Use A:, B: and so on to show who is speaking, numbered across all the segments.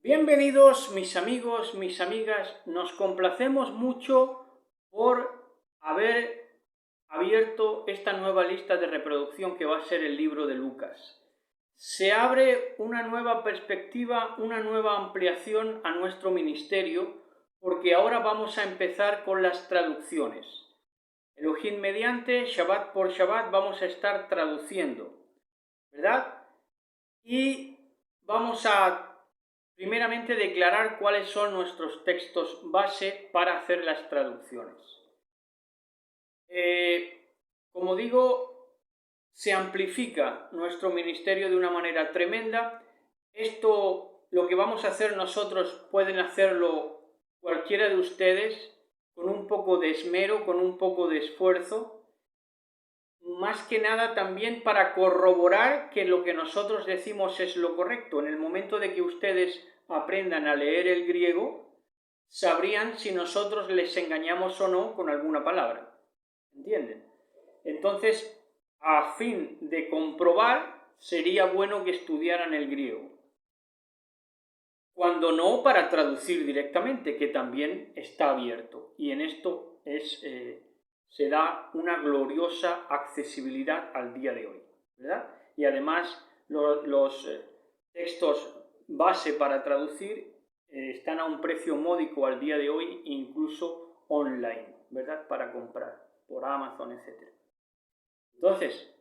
A: Bienvenidos mis amigos, mis amigas, nos complacemos mucho por haber abierto esta nueva lista de reproducción que va a ser el libro de Lucas. Se abre una nueva perspectiva, una nueva ampliación a nuestro ministerio, porque ahora vamos a empezar con las traducciones. Elohim mediante, Shabbat por Shabbat, vamos a estar traduciendo, ¿verdad? Y vamos a primeramente declarar cuáles son nuestros textos base para hacer las traducciones. Como digo, se amplifica nuestro ministerio de una manera tremenda. Esto, lo que vamos a hacer nosotros, pueden hacerlo cualquiera de ustedes con un poco de esmero, con un poco de esfuerzo, más que nada también para corroborar que lo que nosotros decimos es lo correcto. En el momento de que ustedes aprendan a leer el griego, sabrían si nosotros les engañamos o no con alguna palabra. ¿Entienden? Entonces, a fin de comprobar, sería bueno que estudiaran el griego. Cuando no, para traducir directamente, que también está abierto. Y en esto se da una gloriosa accesibilidad al día de hoy, ¿verdad? Y además los textos base para traducir están a un precio módico al día de hoy, incluso online, ¿verdad? Para comprar por Amazon, etc. Entonces,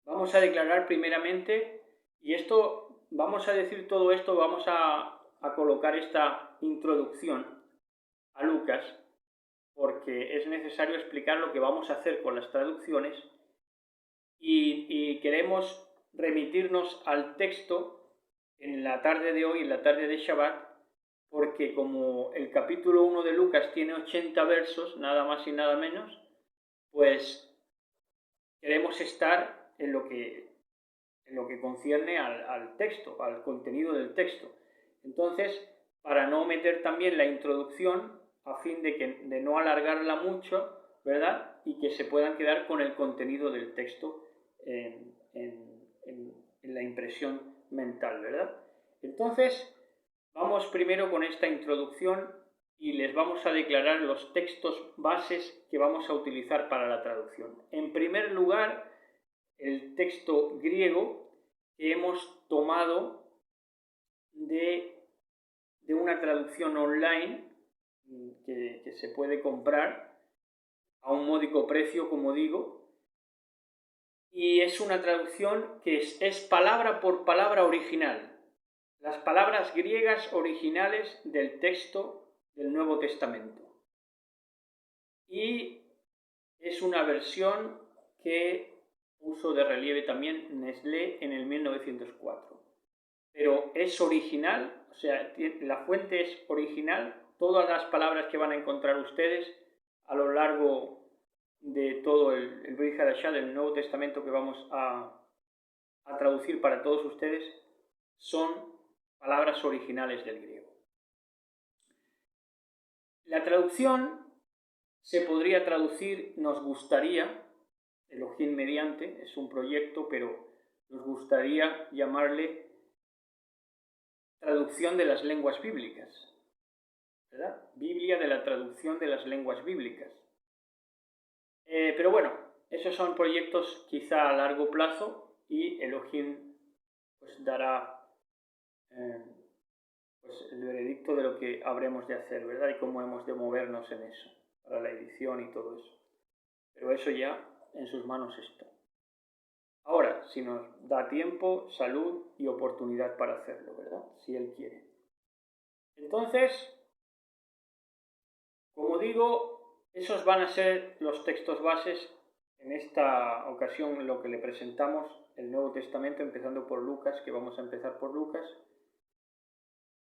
A: vamos a declarar primeramente, y esto, vamos a decir todo esto, vamos a colocar esta introducción a Lucas, porque es necesario explicar lo que vamos a hacer con las traducciones y queremos remitirnos al texto en la tarde de hoy, en la tarde de Shabbat, porque como el capítulo 1 de Lucas tiene 80 versos, nada más y nada menos, pues queremos estar en lo que concierne al texto, al contenido del texto. Entonces, para no meter también la introducción, a fin de no alargarla mucho, ¿verdad? Y que se puedan quedar con el contenido del texto en la impresión mental, ¿verdad? Entonces, vamos primero con esta introducción y les vamos a declarar los textos bases que vamos a utilizar para la traducción. En primer lugar, el texto griego que hemos tomado de una traducción online que se puede comprar a un módico precio, como digo, y es una traducción que es palabra por palabra original, las palabras griegas originales del texto del Nuevo Testamento. Y es una versión que puso de relieve también Nestlé en el 1904. Pero es original, o sea, la fuente es original, todas las palabras que van a encontrar ustedes a lo largo de todo el Brit Hadashah del Nuevo Testamento que vamos a traducir para todos ustedes son palabras originales del griego. La traducción se podría traducir, nos gustaría, Elohim mediante, es un proyecto, pero nos gustaría llamarle traducción de las lenguas bíblicas, ¿verdad? Biblia de la traducción de las lenguas bíblicas. Pero bueno, esos son proyectos quizá a largo plazo y Elohim pues dará pues el veredicto de lo que habremos de hacer, ¿verdad? Y cómo hemos de movernos en eso, para la edición y todo eso. Pero eso ya en sus manos está. Ahora, si nos da tiempo, salud y oportunidad para hacerlo, ¿verdad? Si Él quiere. Entonces, como digo, esos van a ser los textos bases. En esta ocasión lo que le presentamos, el Nuevo Testamento, empezando por Lucas, que vamos a empezar por Lucas.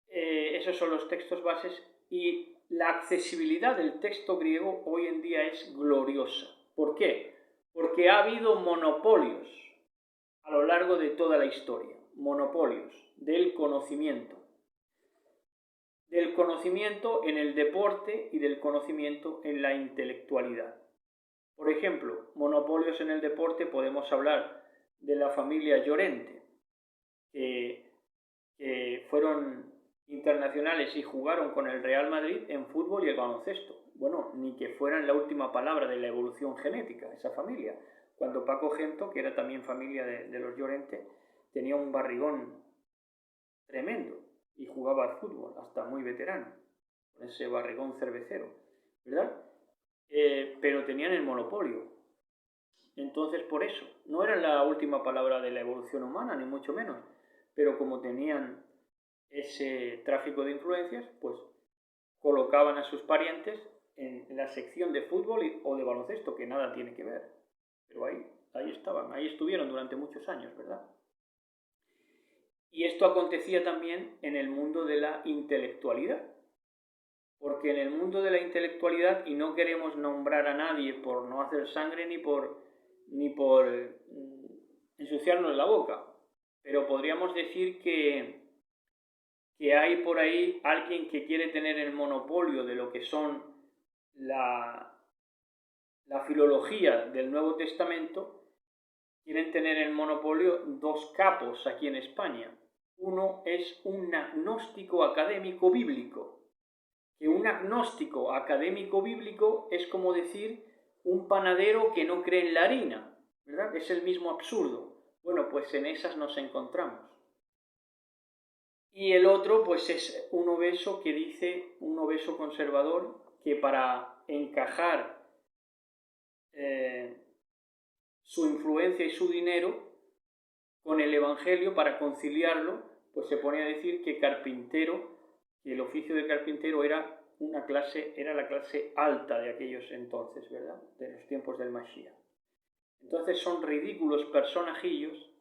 A: Esos son los textos bases y la accesibilidad del texto griego hoy en día es gloriosa. ¿Por qué? Porque ha habido monopolios a lo largo de toda la historia, monopolios del conocimiento en el deporte y del conocimiento en la intelectualidad. Por ejemplo, monopolios en el deporte, podemos hablar de la familia Llorente, que fueron internacionales y jugaron con el Real Madrid en fútbol y el baloncesto. Bueno, ni que fueran la última palabra de la evolución genética, esa familia. Cuando Paco Gento, que era también familia de los Llorente, tenía un barrigón tremendo y jugaba al fútbol, hasta muy veterano, con ese barrigón cervecero, ¿verdad? Pero tenían el monopolio. Entonces, por eso, no era la última palabra de la evolución humana, ni mucho menos, pero como tenían ese tráfico de influencias, pues colocaban a sus parientes en la sección de fútbol o de baloncesto, que nada tiene que ver. Pero ahí estaban, ahí estuvieron durante muchos años, ¿verdad? Y esto acontecía también en el mundo de la intelectualidad. Porque en el mundo de la intelectualidad, y no queremos nombrar a nadie por no hacer sangre ni por ensuciarnos la boca, pero podríamos decir que hay por ahí alguien que quiere tener el monopolio de lo que son la filología del Nuevo Testamento. Quieren tener el monopolio dos capos aquí en España. Uno es un agnóstico académico bíblico, que un agnóstico académico bíblico es como decir un panadero que no cree en la harina, ¿verdad? Es el mismo absurdo. Bueno, pues en esas nos encontramos. Y el otro, pues es un obeso que dice, un obeso conservador, que para encajar su influencia y su dinero con el Evangelio, para conciliarlo, pues se pone a decir que carpintero, que el oficio de carpintero era la clase alta de aquellos entonces, ¿verdad? De los tiempos del Mashiach. Entonces son ridículos personajillos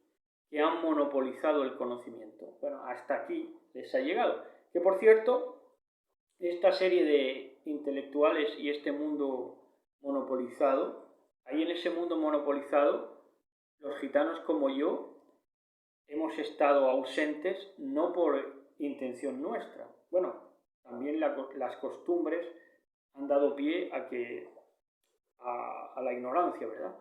A: que han monopolizado el conocimiento. Bueno, hasta aquí les ha llegado. Que por cierto, esta serie de intelectuales y este mundo monopolizado, ahí en ese mundo monopolizado, los gitanos como yo hemos estado ausentes no por intención nuestra. Bueno, también las costumbres han dado pie a la ignorancia, ¿verdad?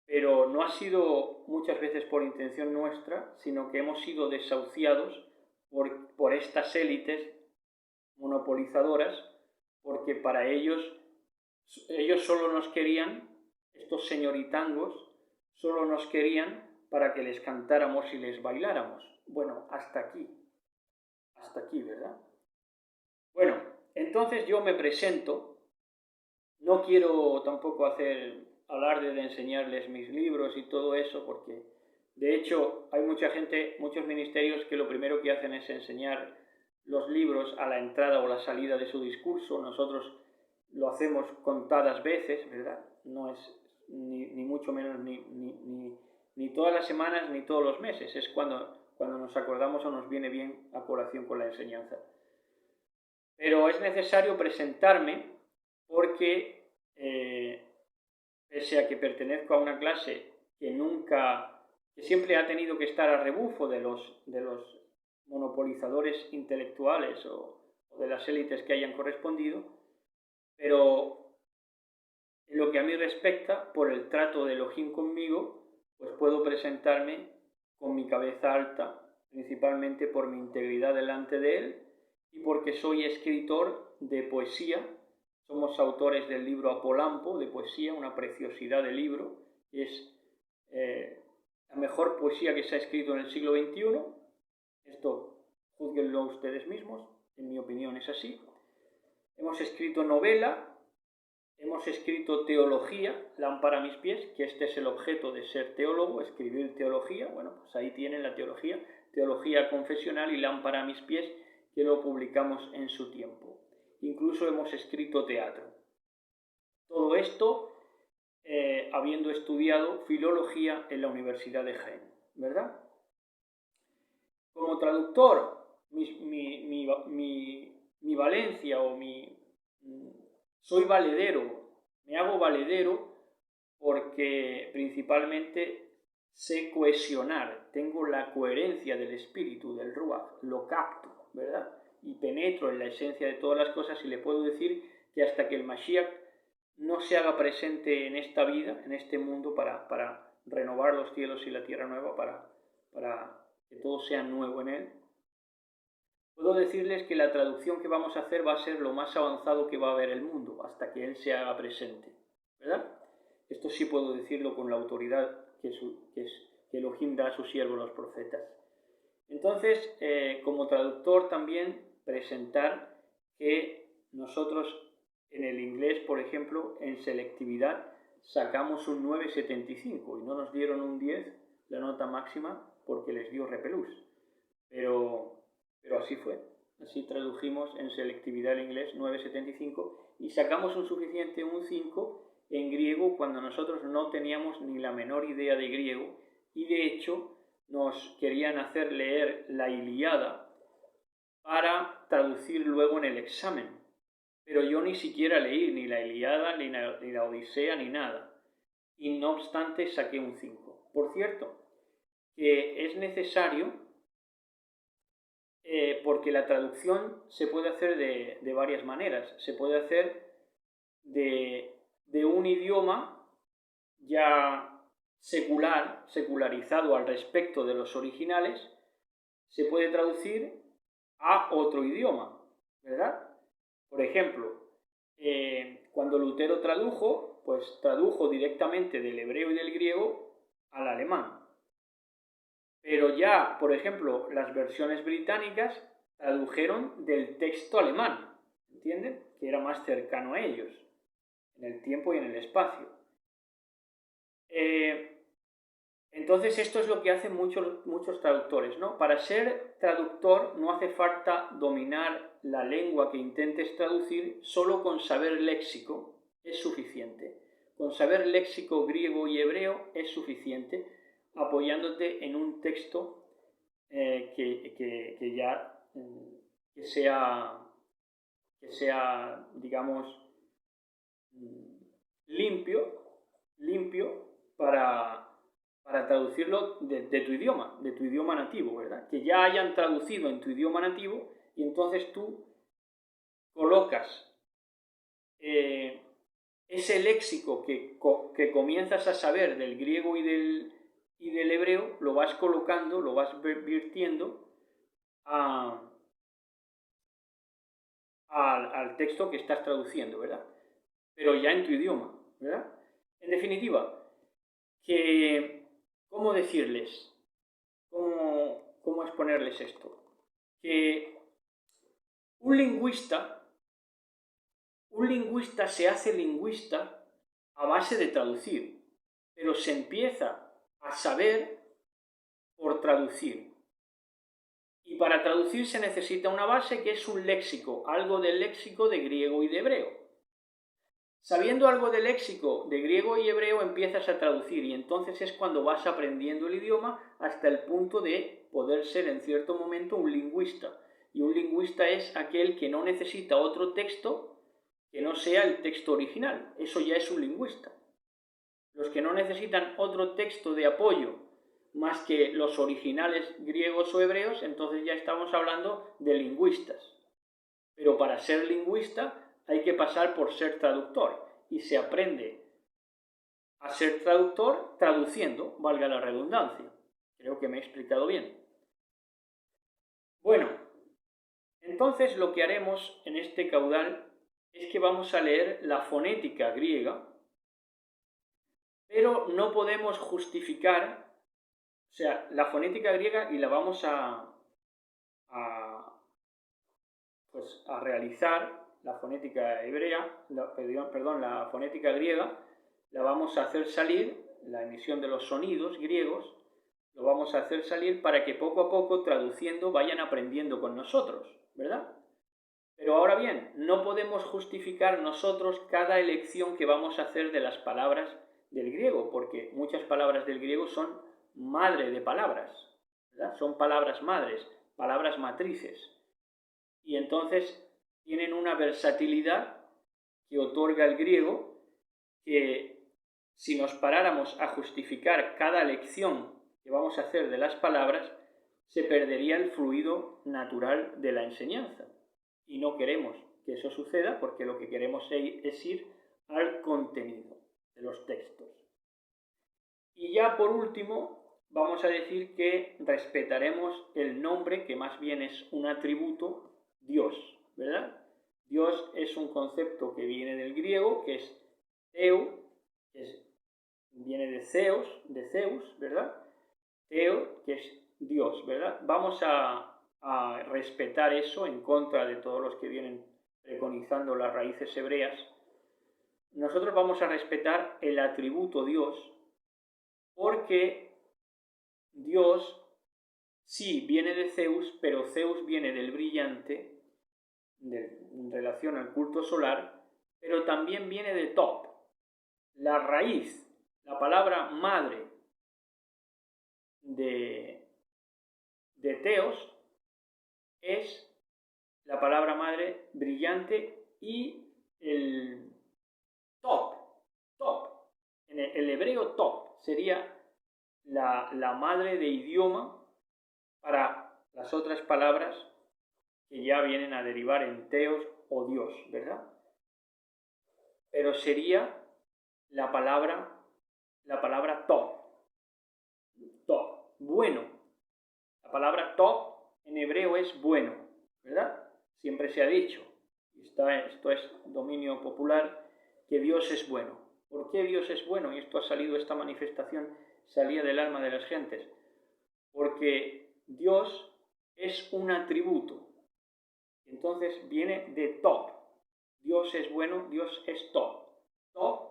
A: Pero no ha sido muchas veces por intención nuestra, sino que hemos sido desahuciados por estas élites monopolizadoras, porque para ellos solo nos querían, estos señoritangos, solo nos querían para que les cantáramos y les bailáramos. Bueno, hasta aquí, ¿verdad? Bueno, entonces yo me presento, no quiero tampoco hacer alarde de enseñarles mis libros y todo eso, porque de hecho hay mucha gente, muchos ministerios que lo primero que hacen es enseñar los libros a la entrada o la salida de su discurso. Nosotros lo hacemos contadas veces, ¿verdad? No es ni mucho menos ni todas las semanas ni todos los meses, es cuando nos acordamos o nos viene bien a colación con la enseñanza. Pero es necesario presentarme porque pese a que pertenezco a una clase que siempre ha tenido que estar a rebufo de los monopolizadores intelectuales o de las élites que hayan correspondido, pero en lo que a mí respecta, por el trato de Elohim conmigo, pues puedo presentarme con mi cabeza alta, principalmente por mi integridad delante de él y porque soy escritor de poesía. Somos autores del libro Apolampo de poesía, una preciosidad de libro. Es la mejor poesía que se ha escrito en el siglo XXI. Esto júzguenlo ustedes mismos, en mi opinión es así. Hemos escrito novela, hemos escrito teología, lámpara a mis pies, que este es el objeto de ser teólogo, escribir teología. Bueno, pues ahí tienen la teología confesional y lámpara a mis pies, que lo publicamos en su tiempo. Incluso hemos escrito teatro. Todo esto habiendo estudiado filología en la Universidad de Jaén, ¿verdad? Como traductor, mi valencia o soy valedero, me hago valedero porque principalmente sé cohesionar, tengo la coherencia del espíritu, del Ruach, lo capto, ¿verdad? Y penetro en la esencia de todas las cosas y le puedo decir que hasta que el Mashiach no se haga presente en esta vida, en este mundo, para renovar los cielos y la tierra nueva, para que todo sea nuevo en él, puedo decirles que la traducción que vamos a hacer va a ser lo más avanzado que va a haber el mundo, hasta que Él se haga presente, ¿verdad? Esto sí puedo decirlo con la autoridad que Elohim da a sus siervos los profetas. Entonces, como traductor también presentar que nosotros en el inglés, por ejemplo, en selectividad sacamos un 9,75 y no nos dieron un 10, la nota máxima, porque les dio repelús. Pero así fue. Así tradujimos en selectividad el inglés 9,75 y sacamos un suficiente, un 5, en griego cuando nosotros no teníamos ni la menor idea de griego y de hecho nos querían hacer leer la Ilíada para traducir luego en el examen. Pero yo ni siquiera leí ni la Ilíada, ni la Odisea, ni nada. Y no obstante saqué un 5. Por cierto, que es necesario porque la traducción se puede hacer de varias maneras. Se puede hacer de un idioma ya secularizado al respecto de los originales, se puede traducir a otro idioma, ¿verdad? Por ejemplo, cuando Lutero tradujo, pues tradujo directamente del hebreo y del griego al alemán. Pero ya, por ejemplo, las versiones británicas tradujeron del texto alemán, ¿entienden? Que era más cercano a ellos, en el tiempo y en el espacio. Entonces esto es lo que hacen muchos traductores, ¿no? Para ser traductor no hace falta dominar la lengua que intentes traducir, solo con saber léxico es suficiente. Con saber léxico griego y hebreo es suficiente, apoyándote en un texto que sea, digamos, limpio para traducirlo de tu idioma nativo, ¿verdad? Que ya hayan traducido en tu idioma nativo y entonces tú colocas ese léxico que comienzas a saber del griego y del hebreo, lo vas colocando, lo vas virtiendo al texto que estás traduciendo, ¿verdad? Pero ya en tu idioma, ¿verdad? En definitiva, ¿cómo decirles? ¿Cómo exponerles esto? Que un lingüista se hace lingüista a base de traducir, pero se empieza a saber por traducir. Y para traducir se necesita una base que es un léxico, algo del léxico de griego y de hebreo. Sabiendo algo del léxico de griego y hebreo empiezas a traducir y entonces es cuando vas aprendiendo el idioma hasta el punto de poder ser en cierto momento un lingüista. Y un lingüista es aquel que no necesita otro texto que no sea el texto original. Eso ya es un lingüista. Los que no necesitan otro texto de apoyo más que los originales griegos o hebreos, entonces ya estamos hablando de lingüistas. Pero para ser lingüista hay que pasar por ser traductor y se aprende a ser traductor traduciendo, valga la redundancia. Creo que me he explicado bien. Bueno, entonces lo que haremos en este caudal es que vamos a leer la fonética griega, pero no podemos justificar, o sea, la fonética griega y la vamos a realizar. La fonética hebrea, la fonética griega, la vamos a hacer salir, la emisión de los sonidos griegos, lo vamos a hacer salir para que poco a poco, traduciendo, vayan aprendiendo con nosotros, ¿verdad? Pero ahora bien, no podemos justificar nosotros cada elección que vamos a hacer de las palabras del griego, porque muchas palabras del griego son madre de palabras, ¿verdad? Son palabras madres, palabras matrices. Y entonces tienen una versatilidad que otorga el griego que si nos paráramos a justificar cada lección que vamos a hacer de las palabras, se perdería el fluido natural de la enseñanza. Y no queremos que eso suceda porque lo que queremos es ir al contenido de los textos. Y ya por último, vamos a decir que respetaremos el nombre, que más bien es un atributo, Dios, ¿verdad? Dios es un concepto que viene del griego, que es Theo, viene de Zeus, ¿verdad? Theo, que es Dios, ¿verdad? Vamos a respetar eso en contra de todos los que vienen preconizando las raíces hebreas. Nosotros vamos a respetar el atributo Dios, porque Dios sí viene de Zeus, pero Zeus viene del brillante, en relación al culto solar, pero también viene de Top. La raíz, la palabra madre de Teos es la palabra madre brillante y el top. En el hebreo top sería la madre de idioma para las otras palabras que ya vienen a derivar en teos o Dios, ¿verdad? Pero sería la palabra top, bueno. La palabra top en hebreo es bueno, ¿verdad? Siempre se ha dicho, esto es dominio popular, que Dios es bueno. ¿Por qué Dios es bueno? Y esto ha salido, esta manifestación salía del alma de las gentes. Porque Dios es un atributo. Entonces viene de top. Dios es bueno, Dios es top. Top,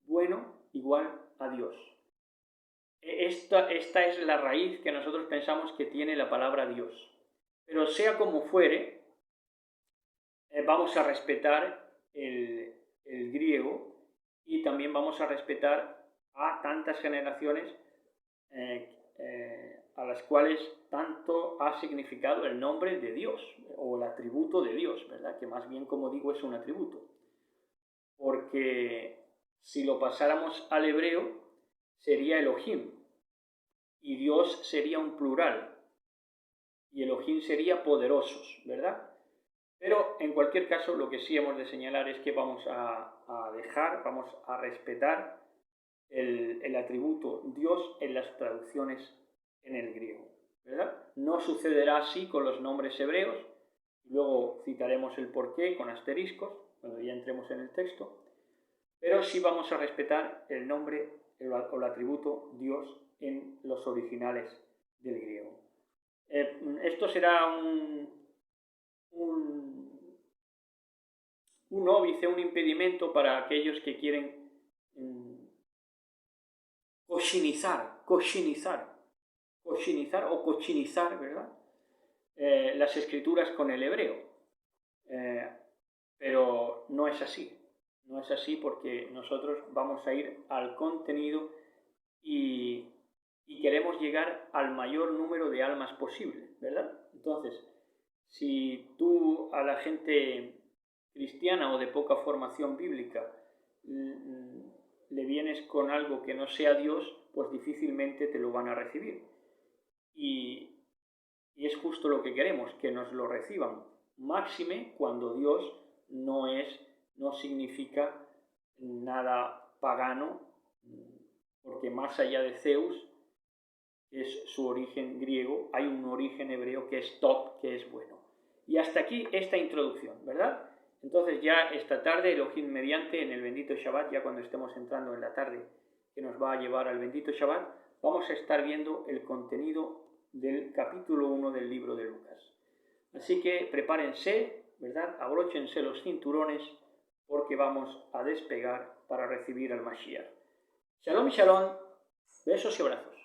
A: bueno, igual a Dios. Esta es la raíz que nosotros pensamos que tiene la palabra Dios. Pero sea como fuere, vamos a respetar el griego y también vamos a respetar a tantas generaciones a las cuales tanto ha significado el nombre de Dios o el atributo de Dios, ¿verdad? Que más bien, como digo, es un atributo. Porque si lo pasáramos al hebreo, sería Elohim, y Dios sería un plural, y Elohim sería poderosos, ¿verdad? Pero en cualquier caso, lo que sí hemos de señalar es que vamos vamos a respetar el atributo Dios en las traducciones en el griego, ¿verdad? No sucederá así con los nombres hebreos, luego citaremos el porqué con asteriscos, cuando ya entremos en el texto, pero sí vamos a respetar el nombre o el atributo Dios en los originales del griego. Esto será un óbice, un impedimento para aquellos que quieren cochinizar o cochinizar, ¿verdad? Las escrituras con el hebreo. Pero no es así. No es así, porque nosotros vamos a ir al contenido y queremos llegar al mayor número de almas posible, ¿verdad? Entonces, si tú a la gente cristiana o de poca formación bíblica le vienes con algo que no sea Dios, pues difícilmente te lo van a recibir. Y es justo lo que queremos, que nos lo reciban. Máxime cuando Dios no significa nada pagano, porque más allá de Zeus, que es su origen griego, hay un origen hebreo que es top, que es bueno. Y hasta aquí esta introducción, ¿verdad? Entonces ya esta tarde, Elohim mediante, en el bendito Shabbat, ya cuando estemos entrando en la tarde que nos va a llevar al bendito Shabbat, vamos a estar viendo el contenido del capítulo 1 del libro de Lucas. Así que prepárense, ¿verdad? Abróchense los cinturones, porque vamos a despegar para recibir al Mashiach. Shalom, shalom, besos y abrazos.